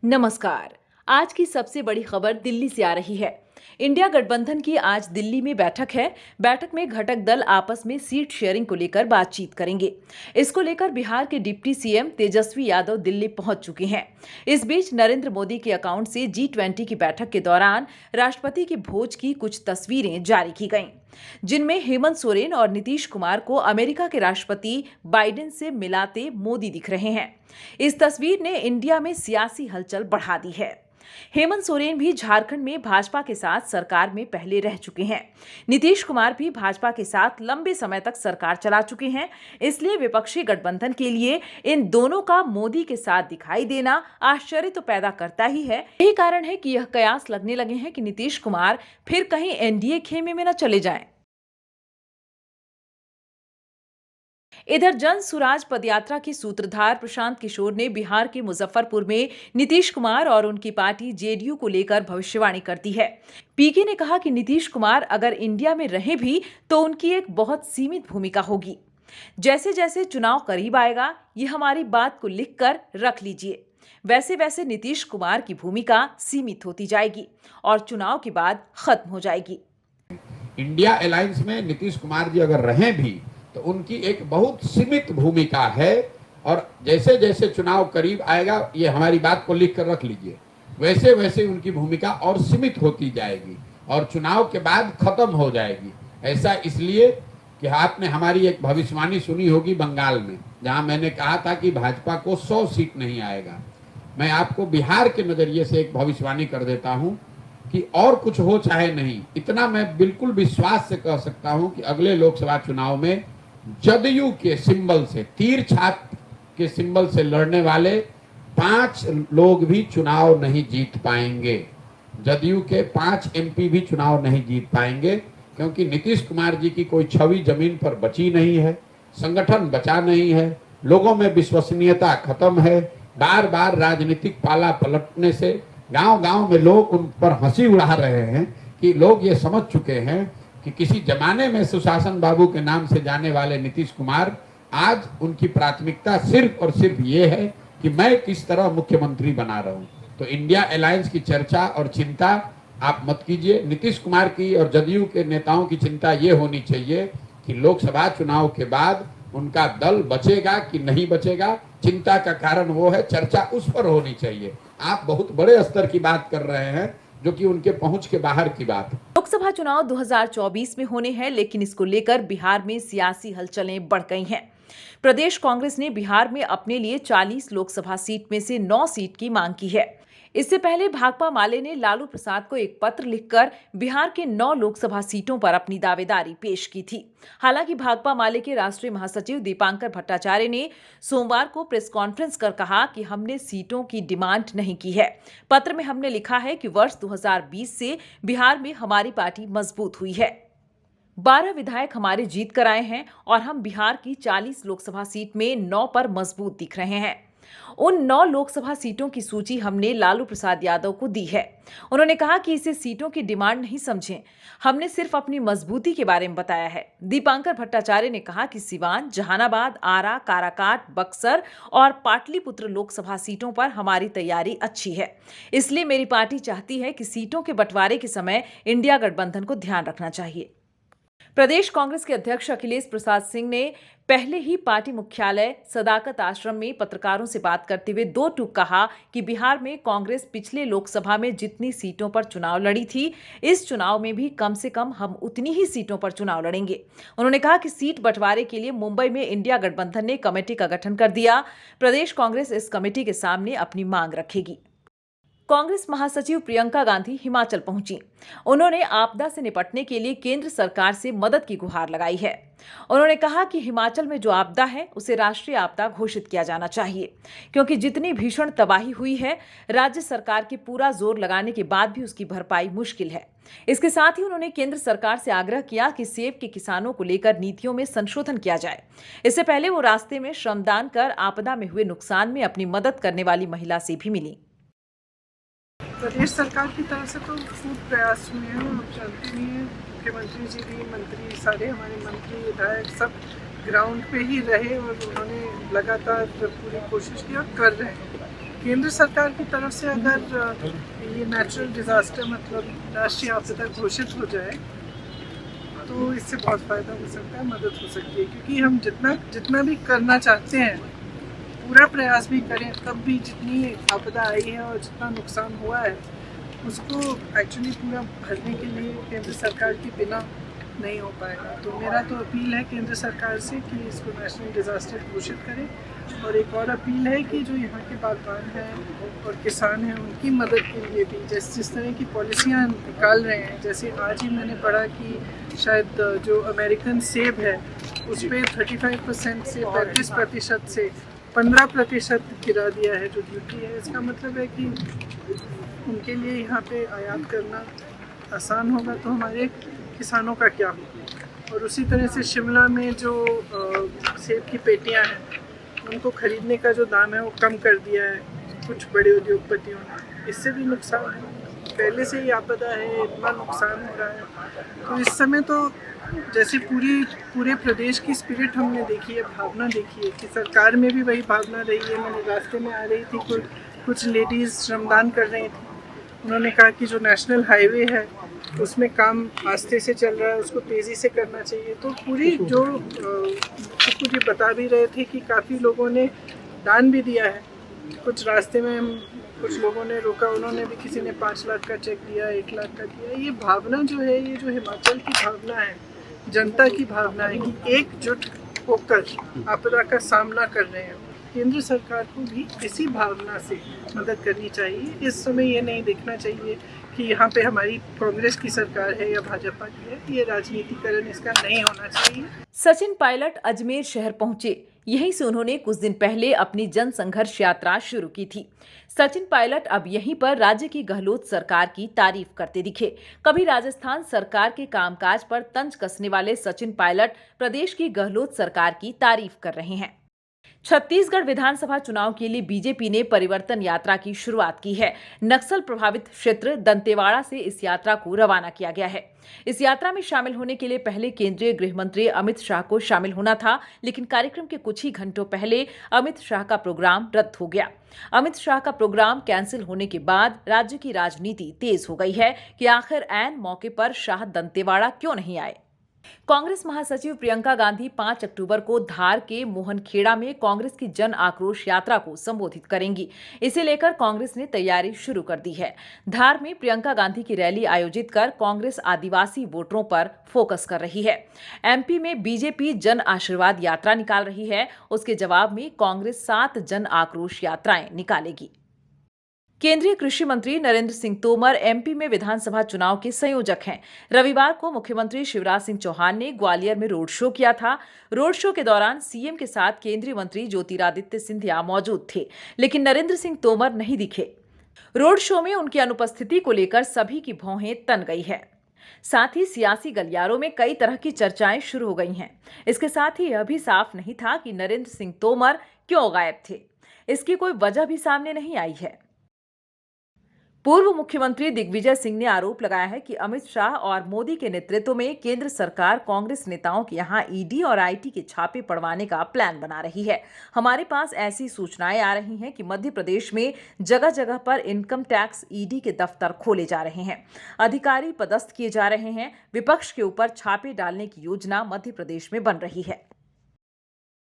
नमस्कार। आज की सबसे बड़ी खबर दिल्ली से आ रही है। इंडिया गठबंधन की आज दिल्ली में बैठक है। बैठक में घटक दल आपस में सीट शेयरिंग को लेकर बातचीत करेंगे। इसको लेकर बिहार के डिप्टी सीएम तेजस्वी यादव दिल्ली पहुंच चुके हैं। इस बीच नरेंद्र मोदी के अकाउंट से G20 की बैठक के दौरान राष्ट्रपति के भोज की कुछ तस्वीरें जारी की गईं, जिनमें हेमंत सोरेन और नीतीश कुमार को अमेरिका के राष्ट्रपति बाइडेन से मिलाते मोदी दिख रहे हैं। इस तस्वीर ने इंडिया में सियासी हलचल बढ़ा दी है। हेमंत सोरेन भी झारखंड में भाजपा के साथ सरकार में पहले रह चुके हैं। नीतीश कुमार भी भाजपा के साथ लंबे समय तक सरकार चला चुके हैं। इसलिए विपक्षी गठबंधन के लिए इन दोनों का मोदी के साथ दिखाई देना आश्चर्य तो पैदा करता ही है। यही कारण है कि यह कयास लगने लगे हैं कि नीतीश कुमार फिर कहीं एनडीए खेमे में न चले जाएं। इधर जन सुराज पदयात्रा के सूत्रधार प्रशांत किशोर ने बिहार के मुजफ्फरपुर में नीतीश कुमार और उनकी पार्टी जेडीयू को लेकर भविष्यवाणी कर दी है। पीके ने कहा कि नीतीश कुमार अगर इंडिया में रहे भी तो उनकी एक बहुत सीमित भूमिका होगी। जैसे जैसे चुनाव करीब आएगा, ये हमारी बात को लिखकर रख लीजिए। वैसे वैसे नीतीश कुमार की भूमिका सीमित होती जाएगी और चुनाव के बाद खत्म हो जाएगी। इंडिया अलायंस में नीतीश कुमार जी अगर रहें भी तो उनकी एक बहुत सीमित भूमिका है और जैसे जैसे चुनाव करीब आएगा, ये हमारी बात को लिख कर रख लीजिए, वैसे वैसे उनकी भूमिका और सीमित होती जाएगी और चुनाव के बाद खत्म हो जाएगी। ऐसा इसलिए कि आपने हमारी एक भविष्यवाणी सुनी होगी बंगाल में, जहां मैंने कहा था कि भाजपा को 100 सीट नहीं आएगा। मैं आपको बिहार के नजरिए से एक भविष्यवाणी कर देता हूं कि और कुछ हो चाहे नहीं, इतना मैं बिल्कुल विश्वास से कह सकता हूं कि अगले लोकसभा चुनाव में जदयू के सिंबल से, तीर छाप के सिंबल से लड़ने वाले 5 लोग भी चुनाव नहीं जीत पाएंगे। जदयू के 5 एमपी भी चुनाव नहीं जीत पाएंगे, क्योंकि नीतीश कुमार जी की कोई छवि जमीन पर बची नहीं है, संगठन बचा नहीं है, लोगों में विश्वसनीयता खत्म है। बार बार राजनीतिक पाला पलटने से गांव-गांव में लोग उन पर हंसी उड़ा रहे हैं कि लोग ये समझ चुके हैं कि किसी जमाने में सुशासन बाबू के नाम से जाने वाले नीतीश कुमार आज उनकी प्राथमिकता सिर्फ और सिर्फ ये है कि मैं किस तरह मुख्यमंत्री बना रहा हूं। तो इंडिया अलायंस की चर्चा और चिंता आप मत कीजिए। नीतीश कुमार की और जदयू के नेताओं की चिंता ये होनी चाहिए कि लोकसभा चुनाव के बाद उनका दल बचेगा कि नहीं बचेगा। चिंता का कारण वो है, चर्चा उस पर होनी चाहिए। आप बहुत बड़े स्तर की बात कर रहे हैं, जो कि उनके पहुंच के बाहर की बात है। लोकसभा चुनाव 2024 में होने हैं, लेकिन इसको लेकर बिहार में सियासी हलचलें बढ़ गई हैं। प्रदेश कांग्रेस ने बिहार में अपने लिए 40 लोकसभा सीट में से 9 सीट की मांग की है। इससे पहले भाकपा माले ने लालू प्रसाद को एक पत्र लिखकर बिहार के 9 लोकसभा सीटों पर अपनी दावेदारी पेश की थी। हालांकि भाकपा माले के राष्ट्रीय महासचिव दीपांकर भट्टाचार्य ने सोमवार को प्रेस कॉन्फ्रेंस कर कहा कि हमने सीटों की डिमांड नहीं की है। पत्र में हमने लिखा है कि वर्ष 2020 से बिहार में हमारी पार्टी मजबूत हुई है। 12 विधायक हमारे जीत कर आए हैं और हम बिहार की 40 लोकसभा सीट में 9 पर मजबूत दिख रहे हैं। उन 9 लोकसभा सीटों की सूची हमने लालू प्रसाद यादव को दी है। उन्होंने कहा कि इसे सीटों की डिमांड नहीं समझें, हमने सिर्फ अपनी मजबूती के बारे में बताया है। दीपांकर भट्टाचार्य ने कहा कि सिवान, जहानाबाद, आरा, काराकाट, बक्सर और पाटलिपुत्र लोकसभा सीटों पर हमारी तैयारी अच्छी है। इसलिए मेरी पार्टी चाहती है कि सीटों के बंटवारे के समय इंडिया गठबंधन को ध्यान रखना चाहिए। प्रदेश कांग्रेस के अध्यक्ष अखिलेश प्रसाद सिंह ने पहले ही पार्टी मुख्यालय सदाकत आश्रम में पत्रकारों से बात करते हुए 2 टूक कहा कि बिहार में कांग्रेस पिछले लोकसभा में जितनी सीटों पर चुनाव लड़ी थी, इस चुनाव में भी कम से कम हम उतनी ही सीटों पर चुनाव लड़ेंगे। उन्होंने कहा कि सीट बंटवारे के लिए मुंबई में इंडिया गठबंधन ने कमेटी का गठन कर दिया। प्रदेश कांग्रेस इस कमेटी के सामने अपनी मांग रखेगी। कांग्रेस महासचिव प्रियंका गांधी हिमाचल पहुंची। उन्होंने आपदा से निपटने के लिए केंद्र सरकार से मदद की गुहार लगाई है। उन्होंने कहा कि हिमाचल में जो आपदा है उसे राष्ट्रीय आपदा घोषित किया जाना चाहिए, क्योंकि जितनी भीषण तबाही हुई है, राज्य सरकार के पूरा जोर लगाने के बाद भी उसकी भरपाई मुश्किल है। इसके साथ ही उन्होंने केंद्र सरकार से आग्रह किया कि सेब के किसानों को लेकर नीतियों में संशोधन किया जाए। इससे पहले वो रास्ते में श्रमदान कर आपदा में हुए नुकसान में अपनी मदद करने वाली महिला से भी मिली। प्रदेश सरकार की तरफ से तो खूब प्रयास हुए हैं, हम जानते ही हैं। मुख्यमंत्री जी भी, मंत्री, सारे हमारे मंत्री, विधायक सब ग्राउंड पे ही रहे और उन्होंने लगातार पूरी कोशिश की और कर रहे हैं। केंद्र सरकार की तरफ से अगर ये नेचुरल डिजास्टर मतलब राष्ट्रीय आपदा घोषित हो जाए तो इससे बहुत फ़ायदा हो सकता है, मदद हो सकती है, क्योंकि हम जितना भी करना चाहते हैं, पूरा प्रयास भी करें, तब भी जितनी आपदा आई है और जितना नुकसान हुआ है उसको एक्चुअली पूरा भरने के लिए केंद्र सरकार के बिना नहीं हो पाएगा। तो मेरा तो अपील है केंद्र सरकार से कि इसको नेशनल डिज़ास्टर घोषित करें, और एक और अपील है कि जो यहाँ के बागबान हैं और किसान हैं उनकी मदद के लिए भी जिस तरह की पॉलिसियाँ निकाल रहे हैं, जैसे आज ही मैंने पढ़ा कि शायद जो अमेरिकन सेब है उस पर 35% से 35% से 15% गिरा दिया है जो ड्यूटी है। इसका मतलब है कि उनके लिए यहाँ पे आयात करना आसान होगा, तो हमारे किसानों का क्या होगा। और उसी तरह से शिमला में जो सेब की पेटियाँ हैं उनको ख़रीदने का जो दाम है वो कम कर दिया है कुछ बड़े उद्योगपतियों ने, इससे भी नुकसान है। पहले से ही आपदा है, इतना नुकसान हो रहा है। तो इस समय तो जैसे पूरे प्रदेश की स्पिरिट हमने देखी है, भावना देखी है कि सरकार में भी वही भावना रही है। मैंने रास्ते में आ रही थी, कुछ लेडीज़ श्रमदान कर रही थी, उन्होंने कहा कि जो नेशनल हाईवे है उसमें काम आस्ते से चल रहा है, उसको तेज़ी से करना चाहिए। तो पूरी जो मुझे बता भी रहे थे कि काफ़ी लोगों ने दान भी दिया है, कुछ रास्ते में कुछ लोगों ने रोका, उन्होंने भी, किसी ने 5 लाख का चेक दिया, 1 लाख का दिया। ये भावना जो है, ये जो हिमाचल की भावना है, जनता की भावना है कि एकजुट होकर आपदा का सामना कर रहे हैं। केंद्र सरकार को भी इसी भावना से मदद करनी चाहिए। इस समय ये नहीं देखना चाहिए कि यहाँ पे हमारी कांग्रेस की सरकार है या भाजपा की है, ये राजनीतिकरण इसका नहीं होना चाहिए। सचिन पायलट अजमेर शहर पहुंचे। यहीं से उन्होंने कुछ दिन पहले अपनी जन संघर्ष यात्रा शुरू की थी। सचिन पायलट अब यहीं पर राज्य की गहलोत सरकार की तारीफ करते दिखे। कभी राजस्थान सरकार के कामकाज पर तंज कसने वाले सचिन पायलट प्रदेश की गहलोत सरकार की तारीफ कर रहे हैं। छत्तीसगढ़ विधानसभा चुनाव के लिए बीजेपी ने परिवर्तन यात्रा की शुरुआत की है। नक्सल प्रभावित क्षेत्र दंतेवाड़ा से इस यात्रा को रवाना किया गया है। इस यात्रा में शामिल होने के लिए पहले केंद्रीय गृह मंत्री अमित शाह को शामिल होना था, लेकिन कार्यक्रम के कुछ ही घंटों पहले अमित शाह का प्रोग्राम रद्द हो गया। अमित शाह का प्रोग्राम कैंसिल होने के बाद राज्य की राजनीति तेज हो गई है कि आखिर ऐन मौके पर शाह दंतेवाड़ा क्यों नहीं आए। कांग्रेस महासचिव प्रियंका गांधी 5 अक्टूबर को धार के मोहनखेड़ा में कांग्रेस की जन आक्रोश यात्रा को संबोधित करेंगी। इसे लेकर कांग्रेस ने तैयारी शुरू कर दी है। धार में प्रियंका गांधी की रैली आयोजित कर कांग्रेस आदिवासी वोटरों पर फोकस कर रही है। एमपी में बीजेपी जन आशीर्वाद यात्रा निकाल रही है। उसके जवाब में कांग्रेस 7 जन आक्रोश यात्राएं निकालेगी। केंद्रीय कृषि मंत्री नरेंद्र सिंह तोमर एमपी में विधानसभा चुनाव के संयोजक हैं। रविवार को मुख्यमंत्री शिवराज सिंह चौहान ने ग्वालियर में रोड शो किया था। रोड शो के दौरान सीएम के साथ केंद्रीय मंत्री ज्योतिरादित्य सिंधिया मौजूद थे, लेकिन नरेंद्र सिंह तोमर नहीं दिखे। रोड शो में उनकी अनुपस्थिति को लेकर सभी की भौहें तन गई है। साथ ही सियासी गलियारों में कई तरह की चर्चाएं शुरू हो गई हैं। इसके साथ ही यह भी साफ नहीं था कि नरेंद्र सिंह तोमर क्यों गायब थे। इसकी कोई वजह भी सामने नहीं आई है। पूर्व मुख्यमंत्री दिग्विजय सिंह ने आरोप लगाया है कि अमित शाह और मोदी के नेतृत्व में केंद्र सरकार कांग्रेस नेताओं के यहां ईडी और आईटी के छापे पड़वाने का प्लान बना रही है। हमारे पास ऐसी सूचनाएं आ रही हैं कि मध्य प्रदेश में जगह जगह पर इनकम टैक्स ईडी के दफ्तर खोले जा रहे हैं, अधिकारी पदस्थ किए जा रहे हैं। विपक्ष के ऊपर छापे डालने की योजना मध्य प्रदेश में बन रही है।